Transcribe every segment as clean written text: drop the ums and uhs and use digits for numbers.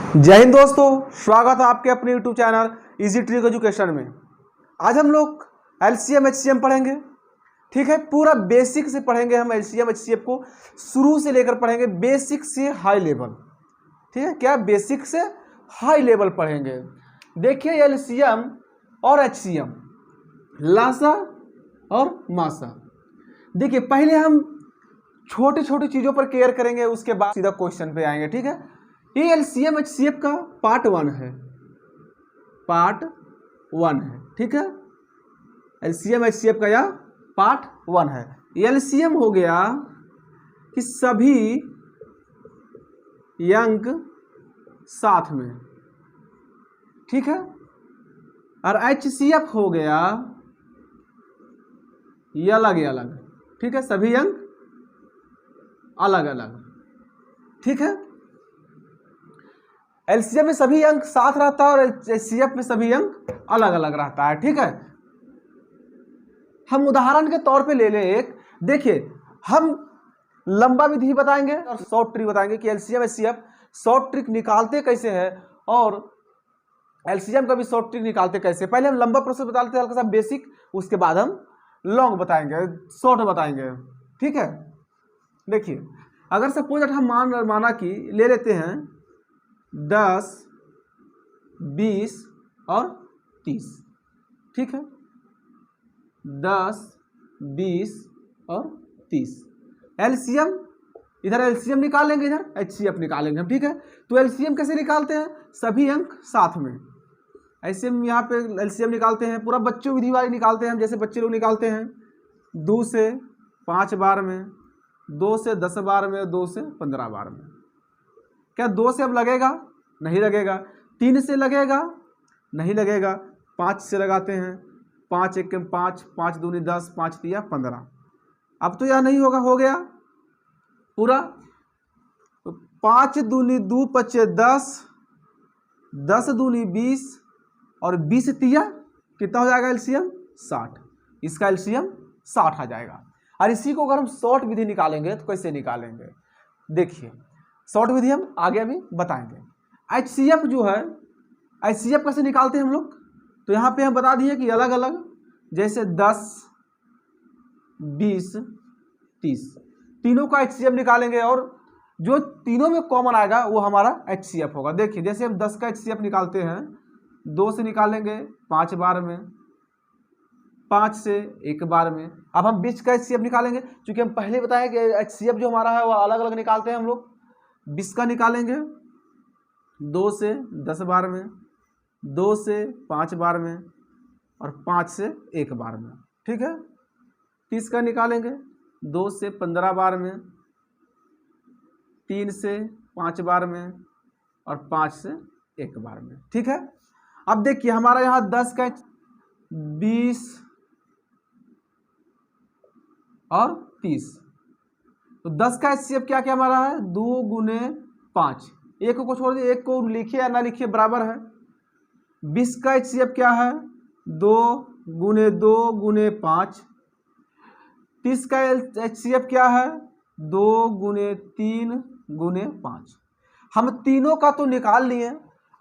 जय हिंद दोस्तों, स्वागत है आपके अपने YouTube channel easy trick education में। आज हम लोग LCM HCM पढ़ेंगे। ठीक है, पूरा बेसिक से पढ़ेंगे हम LCM HCM को, शुरू से लेकर पढ़ेंगे बेसिक से हाई लेवल। ठीक है, क्या बेसिक से हाई लेवल पढ़ेंगे। देखिए LCM और HCM, लासा और मासा। देखिए पहले हम छोटी छोटी चीज़ों पर केयर करेंगे, उसके बाद सीधा क्वेश्चन पे आएंगे। ठीक है, ये LCM HCM का पार्ट 1 है, पार्ट 1 है। ठीक है, LCM HCM का यह पार्ट 1 है। LCM हो गया कि सभी अंक साथ में। ठीक है, और HCF हो गया ये अलग अलग। ठीक है, सभी अंक अलग अलग। ठीक है, LCM में सभी अंक साथ रहता है और HCF में सभी अंक अलग अलग रहता है। ठीक है, हम उदाहरण के तौर पे ले लें एक। देखिए हम लंबा विधि बताएंगे और शॉर्ट ट्रिक बताएंगे कि LCM HCF शॉर्ट ट्रिक निकालते कैसे हैं और LCM का भी शॉर्ट ट्रिक निकालते कैसे। पहले हम लंबा प्रोसेस बता लेते हैं, हल्का सा बेसिक, उसके बाद हम लॉन्ग बताएंगे, शॉर्ट बताएंगे। ठीक है, देखिए अगर सपोज हम माना कि ले लेते हैं 10, 20 और 30। ठीक है, 10, 20 और 30 LCM, इधर LCM निकालेंगे, इधर HCF निकालेंगे हम। ठीक है, तो LCM कैसे निकालते हैं, सभी अंक साथ में। ऐसे हम यहाँ पे LCM निकालते हैं, पूरा बच्चों विधि वाली निकालते हैं हम, जैसे बच्चे लोग निकालते हैं 2 से 5 बार में, 2 से 10 बार में, 2 से 15 बार में। क्या 2 से अब लगेगा? नहीं लगेगा। 3 से लगेगा? नहीं लगेगा। 5 से लगाते हैं, 5 1 5, 5 दूनी 10, 5 तिया 15। अब तो यह नहीं होगा, हो गया पूरा। 5 दूनी 2 पचे 10, 10 दूनी 20 और 20 तिया कितना हो जाएगा LCM? 60। इसका LCM 60 आ जाएगा। और इसी को अगर हम शॉर्ट विधि निकालेंगे तो कैसे निकालेंगे, देखिए शॉर्ट विधि हम आगे अभी बताएंगे। HCF जो है, HCF कैसे निकालते हैं हम लोग, तो यहाँ पे हम बता दिए कि अलग अलग, जैसे 10, 20, 30 तीनों का HCF निकालेंगे और जो तीनों में कॉमन आएगा वो हमारा HCF होगा। देखिए जैसे हम 10 का HCF निकालते हैं, 2 से निकालेंगे 5 बार में, 5 से 1 बार में। अब हम 20 का HCF निकालेंगे, क्योंकि हम पहले बताएं कि HCF जो हमारा है वो अलग अलग निकालते हैं हम लोग। 20 का निकालेंगे 2 से 10 बार में, 2 से 5 बार में और 5 से 1 बार में। ठीक है, 30 का निकालेंगे 2 से 15 बार में, 3 से 5 बार में और 5 से 1 बार में। ठीक है, अब देखिए हमारा यहाँ 10 का 20 और 30, तो 10 का HCF क्या क्या हमारा है, 2 गुने 5, एक को छोड़ दिए, एक को लिखिए या ना लिखिए बराबर है। 20 का HCF क्या है, 2 गुने 2 गुने 5। 30 का HCF क्या है, 2 गुने 3 गुने 5। हम तीनों का तो निकाल लिए,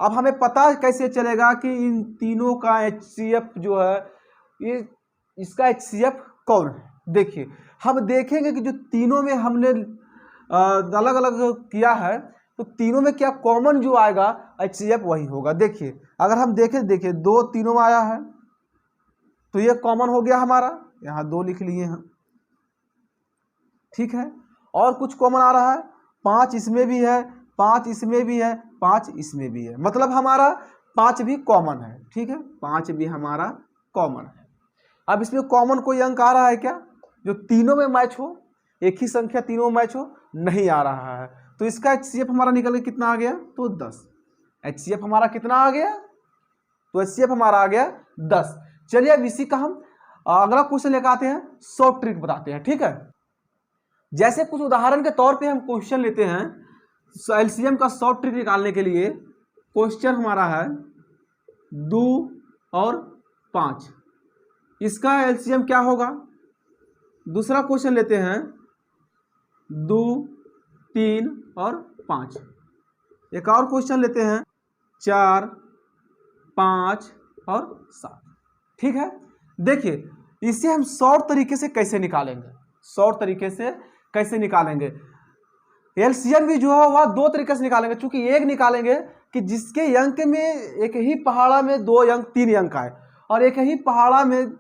अब हमें पता कैसे चलेगा कि इन तीनों का HCF जो है, ये इसका HCF कौन है। देखिए हम देखेंगे कि जो तीनों में हमने अलग अलग किया है, तो तीनों में क्या कॉमन जो आएगा HCF वही होगा। देखिए अगर हम देखें, देखिए 2 तीनों में आया है तो ये कॉमन हो गया हमारा, यहाँ 2 लिख लिए हैं। ठीक है, और कुछ कॉमन आ रहा है, 5 इसमें भी है, 5 इसमें भी है, 5 इसमें भी है, मतलब हमारा 5 भी कॉमन है। ठीक है, 5 भी हमारा कॉमन है। अब इसमें कॉमन कोई अंक आ रहा है क्या, जो तीनों में मैच हो, एक ही संख्या तीनों में मैच हो? नहीं आ रहा है। तो इसका HCF हमारा निकल के कितना आ गया, तो 10। HCF हमारा कितना आ गया, तो HCF हमारा आ गया 10। चलिए अब इसी का हम अगला क्वेश्चन लेकर आते हैं, शॉर्ट ट्रिक बताते हैं। ठीक है, जैसे कुछ उदाहरण के तौर पे हम क्वेश्चन लेते हैं LCM का शॉर्ट ट्रिक निकालने के लिए। क्वेश्चन हमारा है 2 और 5, इसका LCM क्या होगा। दूसरा क्वेश्चन लेते हैं 2, 3 और 5, एक और क्वेश्चन लेते हैं, 4, 5 और 7। ठीक है, देखिए इसे हम शॉर्ट तरीके से कैसे निकालेंगे, शॉर्ट तरीके से कैसे निकालेंगे। एलसीएम भी जो है वह दो तरीके से निकालेंगे, चूंकि एक निकालेंगे कि जिसके अंक में एक ही पहाड़ा में 2 अंक 3 अंक आए, और एक ही पहाड़ा में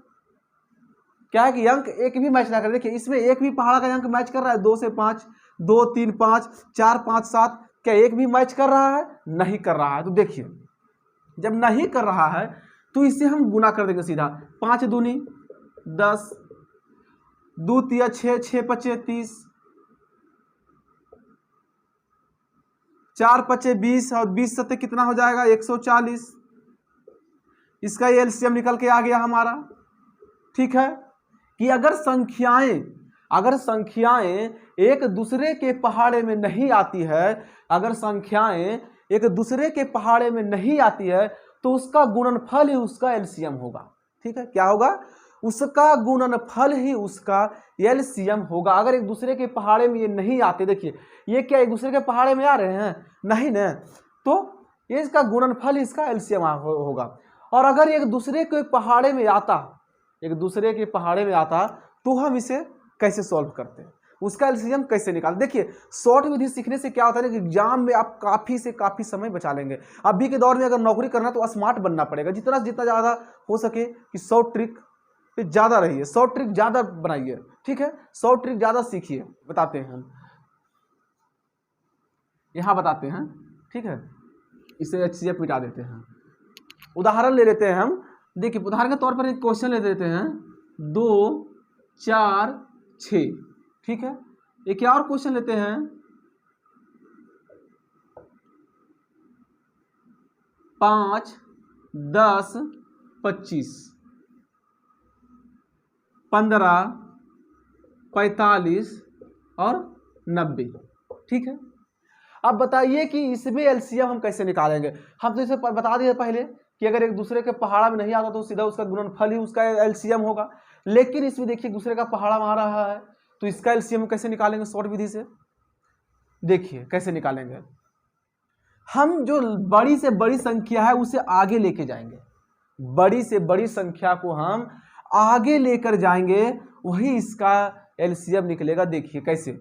क्या है कि अंक एक भी मैच ना करे। देखिए इसमें एक भी पहाड़ा का अंक मैच कर रहा है, 2 से 5, 2, 3, 5, 4, 5, 7, क्या एक भी मैच कर रहा है? नहीं कर रहा है। तो देखिए जब नहीं कर रहा है तो इसे हम गुना कर देंगे सीधा, 5 दूनी 10, 2 तिया 6, 6 पचे 30, 4 पचे 20 और 20 सत्ते कितना हो जाएगा? 140। इसका ये एलसीएम निकल के आ गया हमारा। ठीक है कि अगर संख्याएं एक दूसरे के पहाड़े में नहीं आती है, अगर संख्याएं एक दूसरे के पहाड़े में नहीं आती है तो उसका गुणनफल ही उसका एलसीएम होगा। ठीक है, क्या होगा? उसका गुणनफल ही उसका एलसीएम होगा। अगर एक दूसरे के पहाड़े में ये नहीं आते, देखिए ये क्या एक दूसरे के पहाड़े में आ रहे हैं? नहीं ना, तो ये इसका गुणनफल ही इसका एलसीएम होगा। और अगर एक दूसरे के पहाड़े में आता, एक दूसरे के पहाड़े में आता तो हम इसे कैसे सॉल्व करते हैं, उसका एलसीएम कैसे निकालते? देखिए शॉर्ट विधि सीखने से क्या होता है कि एग्जाम में आप काफ़ी से काफ़ी समय बचा लेंगे। अभी के दौर में अगर नौकरी करना तो स्मार्ट बनना पड़ेगा, जितना ज़्यादा हो सके कि शॉर्ट ट्रिक पे ज़्यादा रहिए, शॉर्ट ट्रिक ज़्यादा बनाइए। ठीक है, शॉर्ट ट्रिक ज़्यादा सीखिए। बताते हैं हम यहाँ बताते हैं। ठीक है, इसे एचसीएफ मिटा देते हैं। उदाहरण ले लेते हैं हम। देखिए उदाहरण के तौर पर एक क्वेश्चन ले लेते हैं, 2, 4, 6। ठीक है, एक और क्वेश्चन लेते हैं, 5, 10, 25, 15, 45 और 90। ठीक है, अब बताइए कि इसमें एलसीएम हम कैसे निकालेंगे। हम तो इसे बता दिए पहले कि अगर एक दूसरे के पहाड़ा में नहीं आता तो सीधा उसका गुणनफल ही उसका एलसीएम होगा। लेकिन इसमें देखिए दूसरे का पहाड़ा में आ रहा है तो इसका एलसीएम कैसे निकालेंगे शॉर्ट विधि से? देखिए कैसे निकालेंगे। हम जो बड़ी से बड़ी संख्या है उसे आगे लेके जाएंगे, बड़ी से बड़ी संख्या को हम आगे लेकर जाएंगे, वही इसका एलसीएम निकलेगा। देखिए कैसे,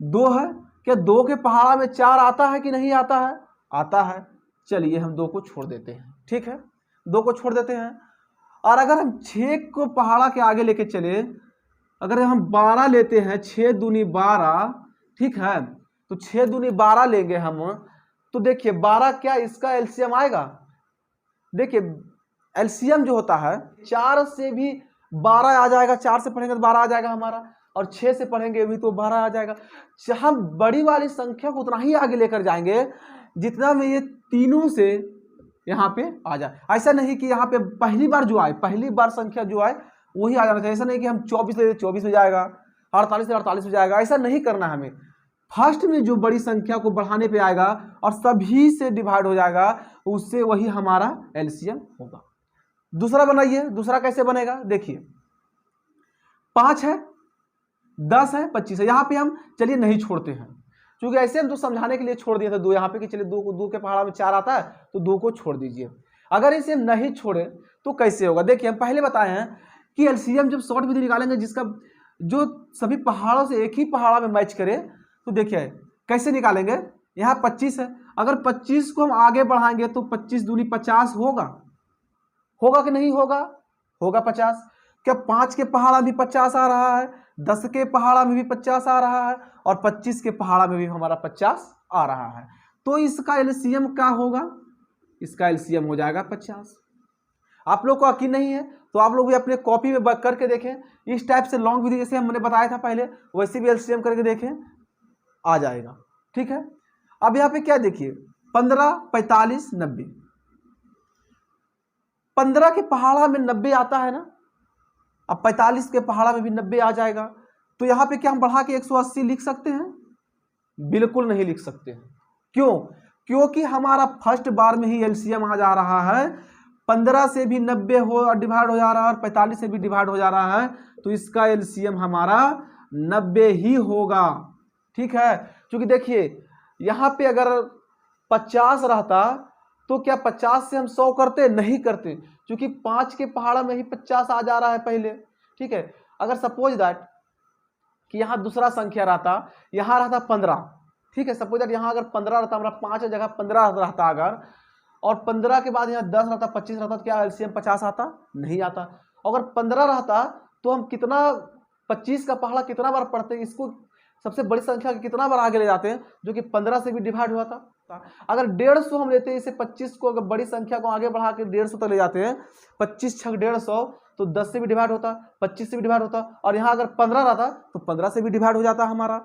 2 है, क्या 2 के पहाड़ा में 4 आता है कि नहीं आता है? आता है। चलिए हम 2 को छोड़ देते हैं। ठीक है, 2 को छोड़ देते हैं। और अगर हम 6 को पहाड़ा के आगे लेके चले, अगर हम 12 लेते हैं, 6 दूनी 12, ठीक है, तो 6 दूनी 12 लेंगे हम, तो देखिए 12 क्या इसका एलसीएम आएगा? देखिए एलसीएम जो होता है 4 से भी 12 आ जाएगा, 4 से पढ़ेंगे तो 12 आ जाएगा हमारा, और 6 से पढ़ेंगे भी तो 12 आ जाएगा। हम बड़ी वाली संख्या को उतना ही आगे लेकर जाएंगे जितना में ये तीनों से यहाँ पे आ जाए। ऐसा नहीं कि यहाँ पे पहली बार जो आए, पहली बार संख्या जो आए वही आ जाना चाहिए। ऐसा नहीं कि हम 24 ले 24 हो जाएगा, 48 से 48 हो जाएगा, ऐसा नहीं करना हमें। फर्स्ट में जो बड़ी संख्या को बढ़ाने पे आएगा और सभी से डिवाइड हो जाएगा, उससे वही हमारा एलसीएम होगा। दूसरा बनाइए, दूसरा कैसे बनेगा? देखिए 5 है, 10 है, 25 है। यहाँ पे हम चलिए नहीं छोड़ते हैं, क्योंकि ऐसे हम तो समझाने के लिए छोड़ दिए थे 2 यहाँ पे कि चलिए 2 के पहाड़ा में 4 आता है तो 2 को छोड़ दीजिए। अगर इसे नहीं छोड़े तो कैसे होगा? देखिए हम पहले बताए हैं कि एलसीएम जब शॉर्ट विधि निकालेंगे जिसका जो सभी पहाड़ों से एक ही पहाड़ा में मैच करे, तो देखिए कैसे निकालेंगे। यहाँ 25 है, अगर 25 को हम आगे बढ़ाएंगे तो 25 दूनी 50 होगा, होगा कि नहीं होगा? होगा 50। क्या 5 के पहाड़ा भी 50 आ रहा है, 10 के पहाड़ा में भी 50 आ रहा है, और 25 के पहाड़ा में भी हमारा 50 आ रहा है। तो इसका एलसीएम क्या होगा? इसका एलसीएम हो जाएगा 50। आप लोग को यकीन नहीं है तो आप लोग भी अपने कॉपी में करके देखें, इस टाइप से लॉन्ग विधि जैसे हमने बताया था पहले, वैसे भी एलसीएम करके देखें, आ जाएगा। ठीक है, अब यहाँ पे क्या देखिए, 15, 45, 90। 15 के पहाड़ा में 90 आता है ना, अब 45 के पहाड़ा में भी 90 आ जाएगा। तो यहाँ पे क्या हम बढ़ा के 180 लिख सकते हैं? बिल्कुल नहीं लिख सकते हैं। क्यों? क्योंकि हमारा फर्स्ट बार में ही एलसीएम आ जा रहा है, 15 से भी 90 हो डिवाइड हो जा रहा है और 45 से भी डिवाइड हो जा रहा है, तो इसका एलसीएम हमारा 90 ही होगा। ठीक है, क्योंकि देखिए यहाँ पे अगर 50 रहता तो क्या 50 से हम 100 करते? नहीं करते, क्योंकि 5 के पहाड़ा में ही 50 आ जा रहा है पहले। ठीक है, अगर सपोज दैट कि यहाँ दूसरा संख्या रहता, यहाँ रहता 15। ठीक है, सपोज दैट यहाँ अगर 15 रहता, हमारा 5 जगह 15 रहता अगर, और 15 के बाद यहाँ 10 रहता, 25 रहता, तो क्या एलसीएम 50 आता? नहीं आता। अगर 15 रहता तो हम कितना 25 का पहाड़ा कितना बार पढ़ते हैं, इसको सबसे बड़ी संख्या के कितना बार आगे ले जाते हैं, जो कि 15 से भी डिवाइड हुआ था। अगर 150 हम लेते हैं, इसे 25 को अगर बड़ी संख्या को आगे बढ़ा के 150 तक ले जाते हैं, 25 छक 150, तो 10 से भी डिवाइड होता, 25 से भी डिवाइड होता, और यहाँ अगर 15 रहता तो 15 से भी डिवाइड हो जाता हमारा,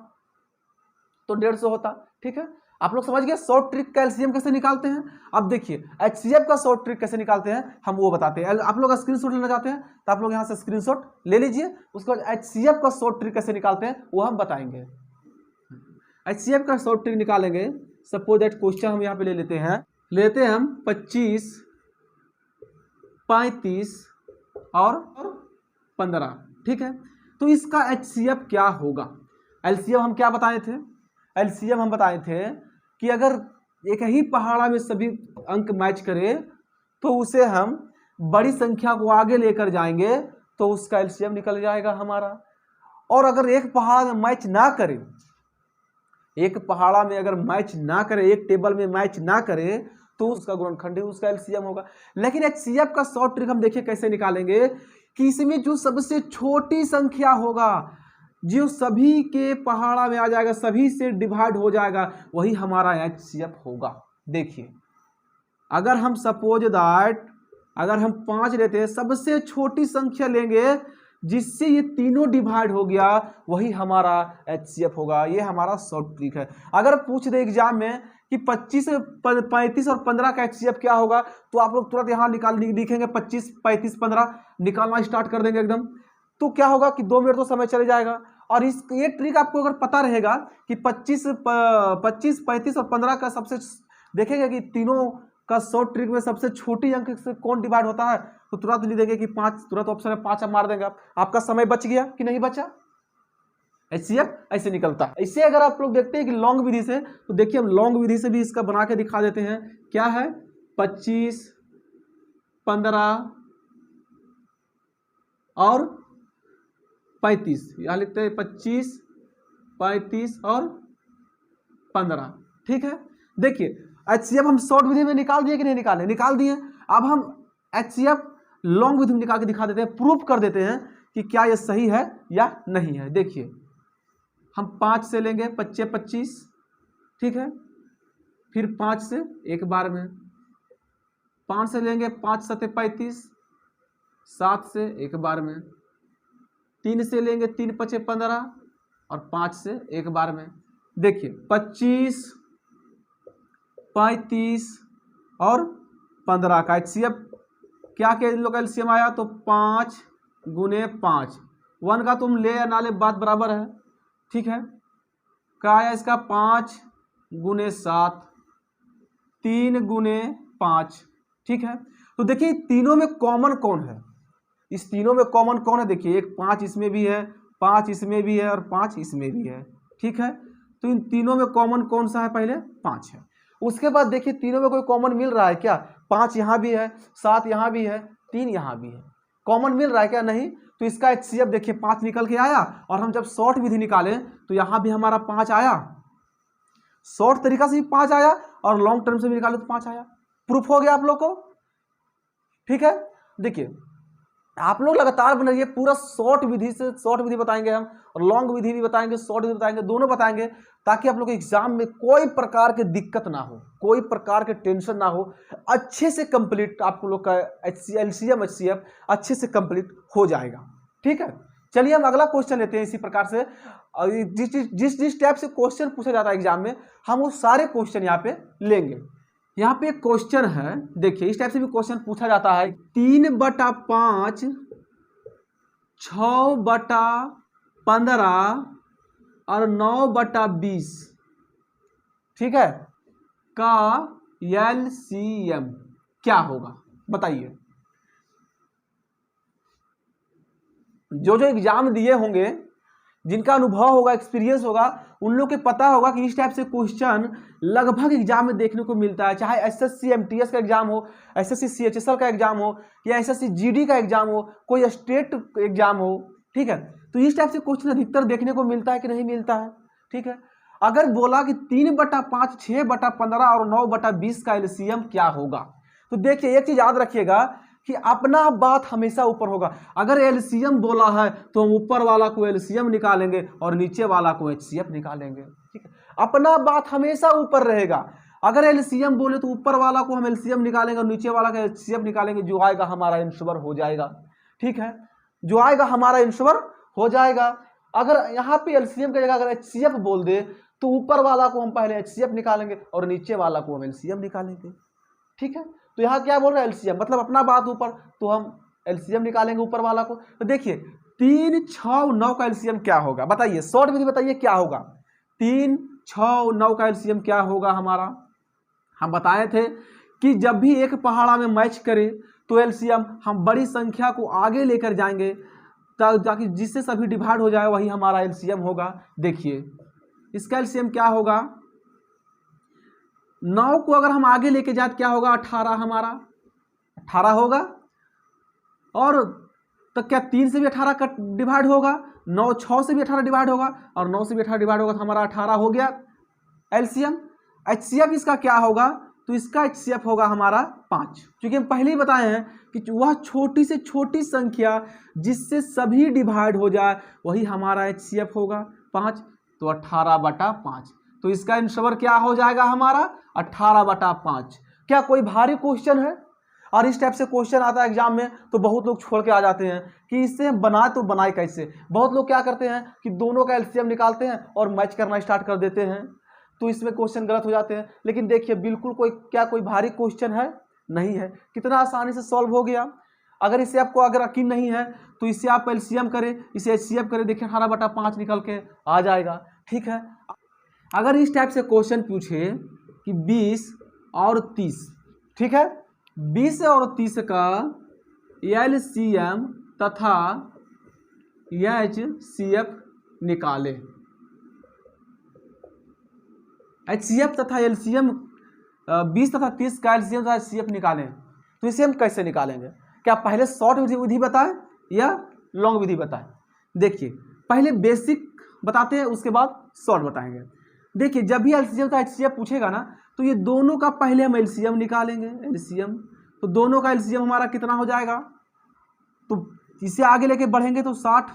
तो 150 होता। ठीक है, आप लोग समझ गए शॉर्ट ट्रिक का एलसीएम कैसे निकालते हैं। अब देखिए एचसीएफ का शॉर्ट ट्रिक कैसे निकालते हैं हम वो बताते हैं। आप लोग स्क्रीनशॉट लेना चाहते हैं तो आप लोग यहाँ से स्क्रीनशॉट ले लीजिए, उसके बाद एचसीएफ का शॉर्ट ट्रिक कैसे निकालते हैं वो हम बताएंगे। एचसीएफ का शॉर्ट ट्रिक निकालेंगे। सपोज दैट क्वेश्चन हम यहाँ पे ले लेते हैं हम 25, 35 और 15। ठीक है, तो इसका एचसीएफ क्या होगा? एलसीएम हम क्या बताए थे? एलसीएम हम बताए थे कि अगर एक ही पहाड़ा में सभी अंक मैच करे तो उसे हम बड़ी संख्या को आगे लेकर जाएंगे तो उसका एलसीएम निकल जाएगा हमारा। और अगर एक पहाड़ में मैच ना करे, एक पहाड़ा में अगर मैच ना करे, एक टेबल में मैच ना करे, तो उसका गुणनखंड उसका एलसीएम होगा। लेकिन एचसीएफ का शॉर्ट ट्रिक हम देखिए कैसे निकालेंगे कि इसमें जो सबसे छोटी संख्या होगा, जो सभी के पहाड़ा में आ जाएगा, सभी से डिवाइड हो जाएगा, वही हमारा एचसीएफ होगा। देखिए अगर हम सपोज दैट अगर हम 5 लेते हैं, सबसे छोटी संख्या लेंगे जिससे ये तीनों डिवाइड हो गया, वही हमारा एचसीएफ होगा। ये हमारा शॉर्ट ट्रिक है। अगर पूछ दे एग्जाम में कि 25, 35 और 15 का एचसीएफ क्या होगा, तो आप लोग तुरंत यहाँ लिखेंगे 25, 35, 15 निकालना स्टार्ट कर देंगे एकदम। तो क्या होगा कि 2 मिनट तो समय चले जाएगा। और ये ट्रिक आपको अगर पता रहेगा कि 25, 35 और 15 का सबसे देखेंगे कि तीनों का शॉर्ट ट्रिक में सबसे छोटी अंक से कौन डिवाइड होता है, तो तुरंत लिख देंगे कि 5, तुरंत ऑप्शन में 5 आप मार देंगे। आपका समय बच गया कि नहीं बचा। एचसीएफ ऐसे निकलता है। इसे अगर आप लोग देखते हैं कि लॉन्ग विधि से, तो देखिए हम लॉन्ग विधि से भी इसका बना के दिखा देते हैं। क्या है? 25, 15 और 35। यहां लिखते हैं 25, 35 और 15। ठीक है, देखिए एचसीएफ हम शॉर्ट विधि में निकाल दिए कि नहीं निकाले? निकाल दिए। अब हम एचसीएफ लॉन्ग विधि में निकाल के दिखा देते हैं, प्रूफ कर देते हैं कि क्या ये सही है या नहीं है। देखिए हम 5 से लेंगे 25, 25। ठीक है, फिर 5 से एक बार में, 5 से लेंगे 5 7 35, 7 से एक बार में, 3 से लेंगे 3 5 15 और 5 से एक बार में। देखिए 25, 35 और 15 का एचसीएफ क्या के इन लोग का एलसीएम आया, तो 5 गुने 5। 1 का तुम ले या ना ले बात बराबर है। ठीक है, क्या आया इसका 5 गुने 7, 3 गुने 5। ठीक है, तो देखिए तीनों में कॉमन कौन है? इस तीनों में कॉमन कौन है? देखिए एक 5 इसमें भी है, 5 इसमें भी है और 5 इसमें भी है। ठीक है, तो इन तीनों में कॉमन कौन सा है? पहले 5 है। उसके बाद देखिए तीनों में कोई कॉमन मिल रहा है क्या? 5 यहाँ भी है, 7 यहाँ भी है, 3 यहाँ भी है। कॉमन मिल रहा है क्या? नहीं। तो इसका एचसीएफ देखिए 5 निकल के आया। और हम जब शॉर्ट विधि निकालें तो यहाँ भी हमारा 5 आया, शॉर्ट तरीका से भी 5 आया और लॉन्ग टर्म से भी निकाले तो 5 आया। प्रूफ हो गया आप लोग को। ठीक है, देखिए आप लोग लगातार बनाइए, पूरा शॉर्ट विधि बताएंगे हम, और लॉन्ग विधि भी बताएंगे, शॉर्ट विधि बताएंगे, दोनों बताएंगे, ताकि आप लोग एग्जाम में कोई प्रकार की दिक्कत ना हो, कोई प्रकार के टेंशन ना हो। अच्छे से कंप्लीट आप लोग का एलसीएम एचसीएफ अच्छे से कंप्लीट हो जाएगा। ठीक है, चलिए हम अगला क्वेश्चन लेते हैं। इसी प्रकार से जिस टाइप से क्वेश्चन पूछा जाता है एग्जाम में, हम वो सारे क्वेश्चन यहाँ पे लेंगे। यहाँ पे एक क्वेश्चन है, देखिए इस टाइप से भी क्वेश्चन पूछा जाता है। 3/5, 6/15 और 9/20, ठीक है, का एलसीएम क्या होगा बताइए। जो एग्जाम दिए होंगे, जिनका अनुभव होगा, एक्सपीरियंस होगा, उन लोग के पता होगा कि इस टाइप से क्वेश्चन लगभग एग्जाम में देखने को मिलता है। चाहे एसएससी एमटीएस का एग्जाम हो, एसएससी सीएचएसएल का एग्जाम हो, या एसएससी जीडी का एग्जाम हो, कोई स्टेट एग्जाम हो, ठीक है। तो इस टाइप से क्वेश्चन अधिकतर देखने को मिलता है कि नहीं मिलता है, ठीक है। अगर बोला कि 3/5, 6/15 और 9/20 का एलसीएम क्या होगा, तो देखिए एक चीज याद रखिएगा कि अपना बात हमेशा ऊपर होगा। अगर एलसीएम बोला है तो हम ऊपर वाला को एलसीएम निकालेंगे और नीचे वाला को एचसीएफ निकालेंगे, ठीक है। अपना बात हमेशा ऊपर रहेगा। अगर एलसीएम बोले तो ऊपर वाला को हम एलसीएम निकालेंगे और नीचे वाला का एचसीएफ निकालेंगे, जो आएगा हमारा आंसर हो जाएगा, ठीक है। जो आएगा हमारा आंसर हो जाएगा। अगर यहाँ पे एलसीएम की जगह अगर एचसीएफ बोल दे तो ऊपर वाला को हम पहले एचसीएफ निकालेंगे और नीचे वाला को हम एलसीएम निकालेंगे, ठीक है। तो यहाँ क्या बोल रहा है एलसीएम, मतलब अपना बात ऊपर, तो हम एलसीएम निकालेंगे ऊपर वाला को। तो देखिए 3, 6, 9 का एलसीएम क्या होगा, बताइए, शॉर्ट विधि बताइए क्या होगा। 3, 6, 9 का एलसीएम क्या होगा हमारा। हम बताए थे कि जब भी एक पहाड़ा में मैच करे तो एलसीएम हम बड़ी संख्या को आगे लेकर जाएंगे ताकि जिससे सभी डिवाइड हो जाए, वही हमारा एलसीएम होगा। देखिए इसका एलसीएम क्या होगा, 9 को अगर हम आगे लेके जाए तो क्या होगा, 18 हमारा 18 होगा। और तो क्या 3 से भी 18 का डिवाइड होगा, 9, 6 से भी 18 डिवाइड होगा और 9 से भी 18 डिवाइड होगा, तो हमारा 18 हो गया एलसीएम। एचसीएफ इसका क्या होगा, तो इसका एचसीएफ होगा हमारा 5, क्योंकि हम पहले ही बताए हैं कि वह छोटी से छोटी संख्या जिससे सभी डिवाइड हो जाए वही हमारा एचसीएफ होगा 5। तो 18/5, तो इसका आंसर क्या हो जाएगा हमारा 18/5। क्या कोई भारी क्वेश्चन है? और इस टाइप से क्वेश्चन आता है एग्जाम में तो बहुत लोग छोड़ के आ जाते हैं कि इससे बनाए तो बनाए कैसे। बहुत लोग क्या करते हैं कि दोनों का एलसीएम निकालते हैं और मैच करना स्टार्ट कर देते हैं, तो इसमें क्वेश्चन गलत हो जाते हैं। लेकिन देखिए बिल्कुल कोई भारी क्वेश्चन है नहीं है, कितना आसानी से सॉल्व हो गया। अगर इसे आपको अगर यकीन नहीं है तो इससे आप एलसीएम करें, इसे एचसीएफ करें, देखिए 18/5 निकल के आ जाएगा, ठीक है। अगर इस टाइप से क्वेश्चन पूछे कि 20 और 30, ठीक है, 20 और 30 का एलसीएम तथा एचसीएफ निकाले। एचसीएफ तथा एलसीएम 20 तथा 30 का एलसीएम तथा एचसीएफ निकालें, तो इसे हम कैसे निकालेंगे? क्या पहले शॉर्ट विधि बताएं या लॉन्ग विधि बताएं? देखिए पहले बेसिक बताते हैं, उसके बाद शॉर्ट बताएंगे। देखिए जब भी एलसीएम तथा एचसीएफ पूछेगा ना, तो ये दोनों का पहले हम एलसीएम निकालेंगे। एलसीएम तो दोनों का एलसीएम हमारा कितना हो जाएगा, तो इसे आगे लेके बढ़ेंगे तो 60।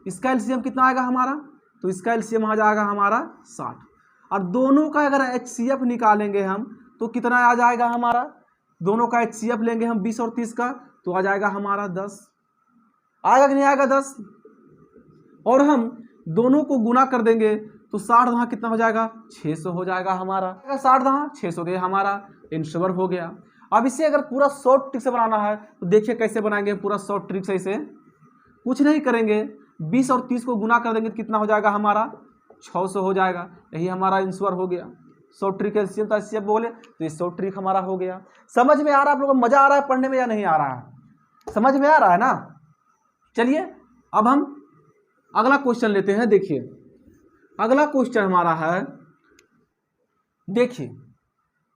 इसका एलसीएम कितना आएगा हमारा, तो इसका एलसीएम आ जाएगा हमारा 60। और दोनों का अगर एचसीएफ निकालेंगे हम तो कितना आ जाएगा हमारा, दोनों का एचसीएफ लेंगे हम 20 और 30 का, तो आ जाएगा हमारा 10। आएगा कि नहीं आएगा 10। और हम दोनों को गुना कर देंगे तो 60 दहा कितना हो जाएगा, 600 हो जाएगा हमारा। 60 दहा 600 के हमारा आंसर हो गया। अब इसे अगर पूरा शॉर्ट ट्रिक से बनाना है तो देखिए कैसे बनाएंगे पूरा शॉर्ट ट्रिक से। इसे कुछ नहीं करेंगे, 20 और 30 को गुना कर देंगे तो कितना हो जाएगा हमारा, 600 हो जाएगा। यही हमारा आंसर हो गया। शॉर्ट ट्रिक एलसीएम तो एचसीएफ बोले तो ये शॉर्ट ट्रिक हमारा हो गया। समझ में आ रहा है आप लोगों को, मजा आ रहा है पढ़ने में या नहीं आ रहा है? समझ में आ रहा है ना? चलिए अब हम अगला क्वेश्चन लेते हैं। देखिए अगला क्वेश्चन हमारा है, देखिए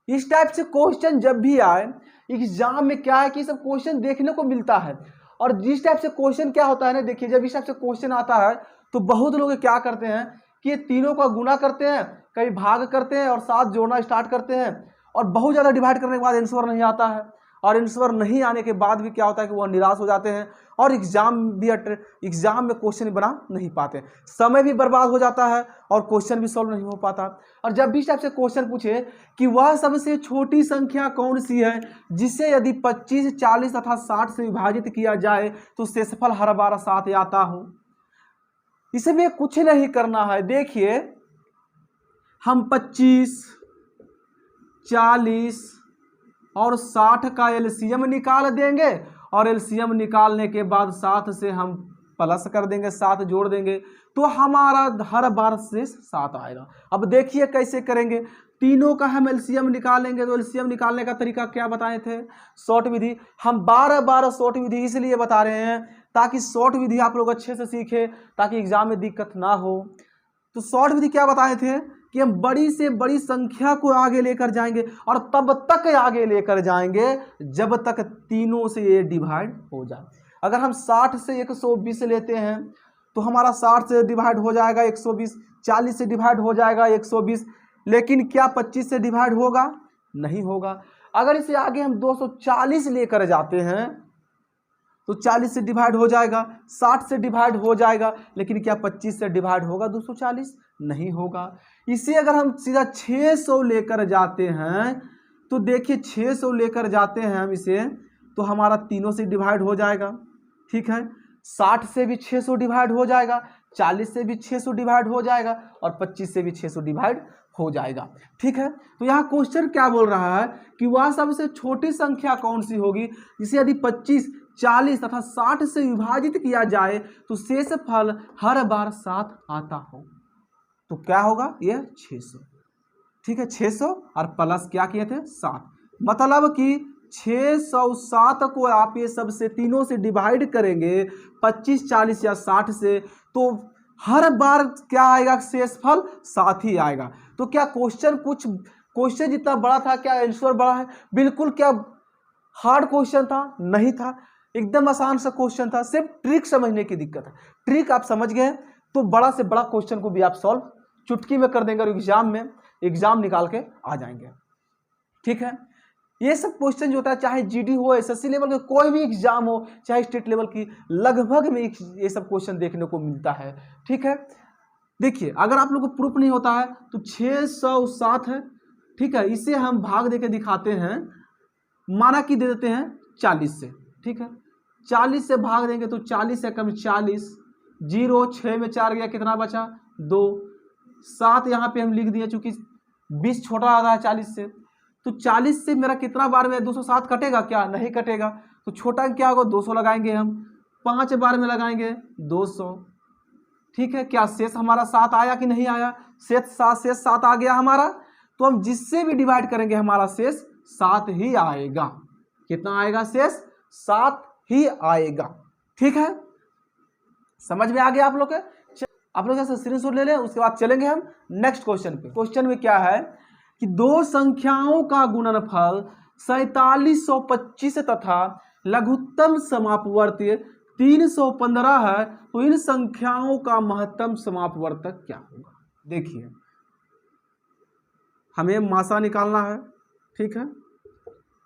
इस टाइप से क्वेश्चन जब भी आए एग्जाम में क्या है कि सब क्वेश्चन देखने को मिलता है। और जिस टाइप से क्वेश्चन क्या होता है ना, देखिए जब इस टाइप से क्वेश्चन आता है तो बहुत लोग क्या करते हैं कि ये तीनों का गुना करते हैं, कई भाग करते हैं और साथ जोड़ना स्टार्ट करते हैं, और बहुत ज़्यादा डिवाइड करने के बाद आंसर नहीं आता है। और आंसर नहीं आने के बाद भी क्या होता है कि वह निराश हो जाते हैं और एग्जाम में क्वेश्चन बना नहीं पाते, समय भी बर्बाद हो जाता है और क्वेश्चन भी सॉल्व नहीं हो पाता। और जब भी इस टाइप से क्वेश्चन पूछे कि वह सबसे छोटी संख्या कौन सी है जिसे यदि 25, 40 तथा 60 से विभाजित किया जाए तो शेषफल हर बार 7 आता हो, इसमें कुछ नहीं करना है। देखिए हम 25, 40 और 60 का एलसीएम निकाल देंगे और एलसीएम निकालने के बाद 7 से हम प्लस कर देंगे, 7 जोड़ देंगे तो हमारा हर बार से 7 आएगा। अब देखिए कैसे करेंगे, तीनों का हम एलसीएम निकालेंगे। तो एलसीएम निकालने का तरीका क्या बताए थे, शॉर्ट विधि। हम बार बार शॉर्ट विधि इसलिए बता रहे हैं ताकि शॉर्ट विधि आप लोग अच्छे से सीखे, ताकि एग्जाम में दिक्कत ना हो। तो शॉर्ट विधि क्या बताए थे कि हम बड़ी से बड़ी संख्या को आगे लेकर जाएंगे और तब तक आगे लेकर जाएंगे जब तक तीनों से ये डिवाइड हो जाए। अगर हम 60 से 120 लेते हैं तो हमारा 60 से डिवाइड हो जाएगा 120, 40 से डिवाइड हो जाएगा 120, लेकिन क्या 25 से डिवाइड होगा? नहीं होगा। अगर इसे आगे हम 240 लेकर जाते हैं तो 40 से डिवाइड हो जाएगा, 60 से डिवाइड हो जाएगा, लेकिन क्या 25 से डिवाइड होगा 240? नहीं होगा। इसे अगर हम सीधा 600 लेकर जाते हैं तो देखिए 600 लेकर जाते हैं हम इसे तो हमारा तीनों से डिवाइड हो जाएगा, ठीक है। 60 से भी 600 डिवाइड हो जाएगा, 40 से भी 600 डिवाइड हो जाएगा और 25 से भी 600 डिवाइड हो जाएगा, ठीक है। तो यहाँ क्वेश्चन क्या बोल रहा है कि वह सबसे छोटी संख्या कौन सी होगी जिसे यदि 25, 40 तथा 60 से विभाजित किया जाए तो शेषफल हर बार 7 आता हो। तो क्या होगा? यह 600, ठीक है। 600 और प्लस क्या किए थे? 7। मतलब कि 607 को आप ये सबसे तीनों से डिवाइड करेंगे 25, 40 या 60 से, तो हर बार क्या आएगा? शेषफल 7 ही आएगा। तो क्या क्वेश्चन जितना बड़ा था, क्या आंसर बड़ा है? बिल्कुल। क्या हार्ड क्वेश्चन था? नहीं था, एकदम आसान सा क्वेश्चन था। सिर्फ ट्रिक समझने की दिक्कत है। ट्रिक आप समझ गए तो बड़ा से बड़ा क्वेश्चन को भी आप सॉल्व चुटकी में कर देंगे और एग्जाम निकाल के आ जाएंगे, ठीक है। ये सब क्वेश्चन जो होता है, चाहे जीडी हो, एसएससी लेवल के कोई भी एग्जाम हो, चाहे स्टेट लेवल की, लगभग में ये सब क्वेश्चन देखने को मिलता है, ठीक है। देखिए अगर आप लोग को प्रूफ नहीं होता है तो 607 है, ठीक है। इसे हम भाग देके दिखाते हैं, माना कि दे देते हैं 40 से, ठीक है। 40 से भाग देंगे तो 40 से कम 40, 0, 6 में 4 गया, कितना बचा? 2, 7 यहाँ पे हम लिख दिए चूंकि 20 छोटा आ रहा है 40 से। तो 40 से मेरा कितना बार में 207 कटेगा? क्या नहीं कटेगा। तो छोटा क्या होगा? 200 लगाएंगे हम, 5 बार में लगाएंगे 200, ठीक है। क्या शेष हमारा 7 आया कि नहीं आया? शेष 7 आ गया हमारा। तो हम जिससे भी डिवाइड करेंगे हमारा शेष 7 ही आएगा। कितना आएगा? शेष 7 ही आएगा, ठीक है। समझ में आ गया आप लोग के? आप लोग ऐसा स्क्रीनशॉट ले लें, उसके बाद चलेंगे हम नेक्स्ट क्वेश्चन पे। क्वेश्चन में क्या है कि दो संख्याओं का गुणनफल 4725 तथा लघुत्तम समापवर्ती 315 है, तो इन संख्याओं का महत्तम समापवर्तक क्या होगा? देखिए हमें मासा निकालना है, ठीक है।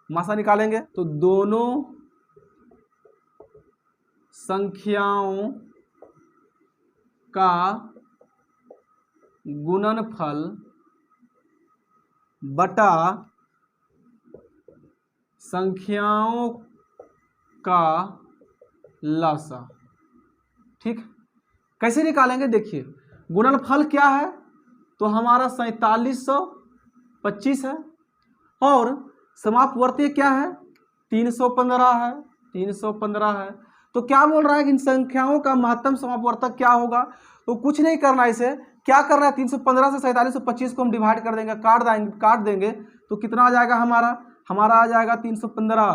मासा निकालेंगे तो दोनों संख्याओं का गुणनफल बटा संख्याओं का लसा, ठीक। कैसे निकालेंगे? देखिए गुणनफल क्या है तो हमारा 4725 है और समापवर्ती क्या है? 315 है, 315 है। तो क्या बोल रहा है कि इन संख्याओं का महत्तम समापवर्तक क्या होगा? तो कुछ नहीं करना, इसे क्या करना है? 315 से 4725 को हम डिवाइड कर देंगे, काट देंगे तो कितना आ जाएगा हमारा आ जाएगा 315,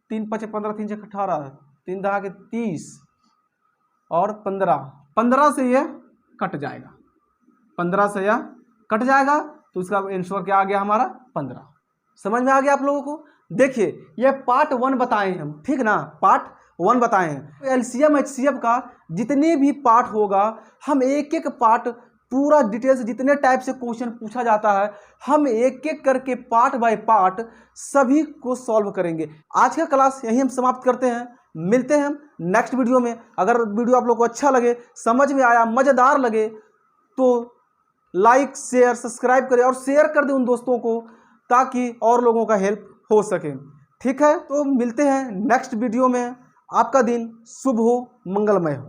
3 5 15, 3 6 18, 3 10 के 30 और 15 से यह कट जाएगा, 15 से यह कट जाएगा। तो इसका आंसर क्या आ गया हमारा? 15। समझ में आ गया आप लोगों को? देखिए ये पार्ट 1 बताए हैं हम, ठीक ना, पार्ट 1 बताए हैं। एलसीएम एचसीएफ का जितने भी पार्ट होगा हम एक एक पार्ट पूरा डिटेल से, जितने टाइप से क्वेश्चन पूछा जाता है हम एक एक करके पार्ट बाय पार्ट सभी को सॉल्व करेंगे। आज का क्लास यहीं हम समाप्त करते हैं, मिलते हैं हम नेक्स्ट वीडियो में। अगर वीडियो आप लोग को अच्छा लगे, समझ में आया, मज़ेदार लगे तो लाइक शेयर सब्सक्राइब करें और शेयर कर दें उन दोस्तों को ताकि और लोगों का हेल्प हो सके, ठीक है। तो मिलते हैं नेक्स्ट वीडियो में। आपका दिन शुभ हो, मंगलमय हो।